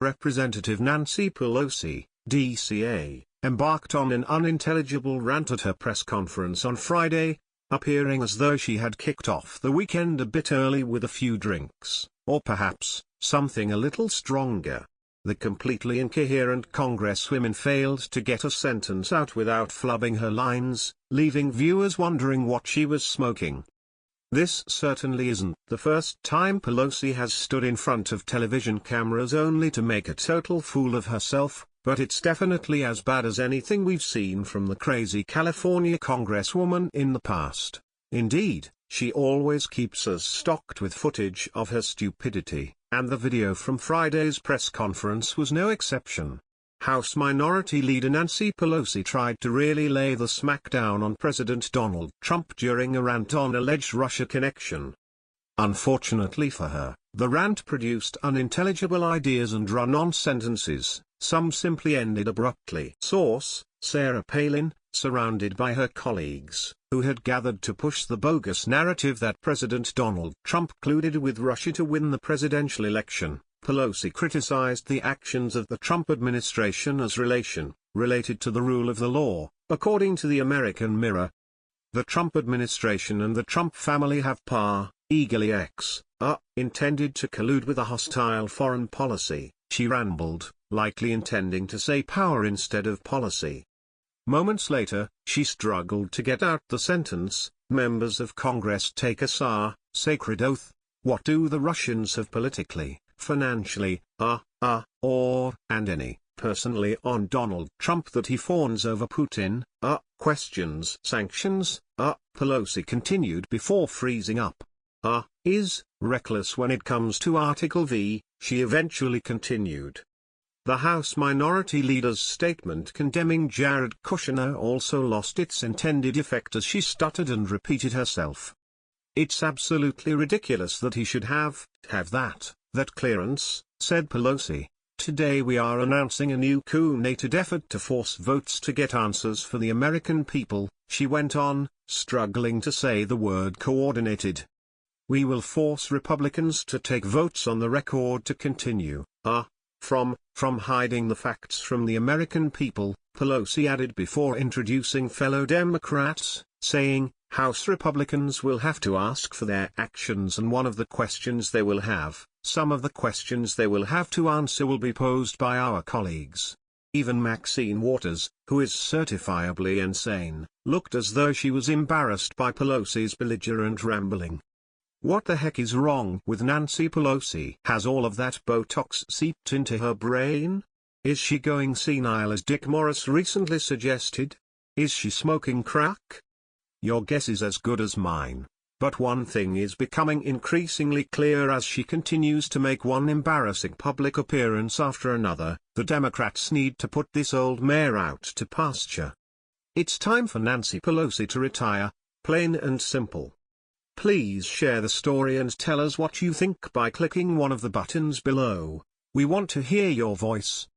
Representative Nancy Pelosi, DCA, embarked on an unintelligible rant at her press conference on Friday, appearing as though she had kicked off the weekend a bit early with a few drinks, or perhaps, something a little stronger. The completely incoherent congresswoman failed to get a sentence out without flubbing her lines, leaving viewers wondering what she was smoking. This certainly isn't the first time Pelosi has stood in front of television cameras only to make a total fool of herself, but it's definitely as bad as anything we've seen from the crazy California congresswoman in the past. Indeed, she always keeps us stocked with footage of her stupidity, and the video from Friday's press conference was no exception. House Minority Leader Nancy Pelosi tried to really lay the smackdown on President Donald Trump during a rant on alleged Russia connection. Unfortunately for her, the rant produced unintelligible ideas and run-on sentences, some simply ended abruptly. Source: Sarah Palin, surrounded by her colleagues, who had gathered to push the bogus narrative that President Donald Trump colluded with Russia to win the presidential election. Pelosi criticized the actions of the Trump administration as related to the rule of the law, according to the American Mirror. The Trump administration and the Trump family have intended to collude with a hostile foreign policy, she rambled, likely intending to say power instead of policy. Moments later, she struggled to get out the sentence, members of Congress take a sacred oath. What do the Russians have politically, financially, personally on Donald Trump that he fawns over Putin, questions sanctions, Pelosi continued before freezing up. Is reckless when it comes to Article V, she eventually continued. The House Minority Leader's statement condemning Jared Kushner also lost its intended effect as she stuttered and repeated herself. It's absolutely ridiculous that he should have that clearance, said Pelosi. Today we are announcing a new coordinated effort to force votes to get answers for the American people, she went on, struggling to say the word coordinated. We will force Republicans to take votes on the record to continue, from hiding the facts from the American people, Pelosi added before introducing fellow Democrats, saying, House Republicans will have to ask for their actions, and some of the questions they will have to answer will be posed by our colleagues. Even Maxine Waters, who is certifiably insane, looked as though she was embarrassed by Pelosi's belligerent rambling. What the heck is wrong with Nancy Pelosi? Has all of that Botox seeped into her brain? Is she going senile as Dick Morris recently suggested? Is she smoking crack? Your guess is as good as mine. But one thing is becoming increasingly clear as she continues to make one embarrassing public appearance after another: the Democrats need to put this old mare out to pasture. It's time for Nancy Pelosi to retire, plain and simple. Please share the story and tell us what you think by clicking one of the buttons below. We want to hear your voice.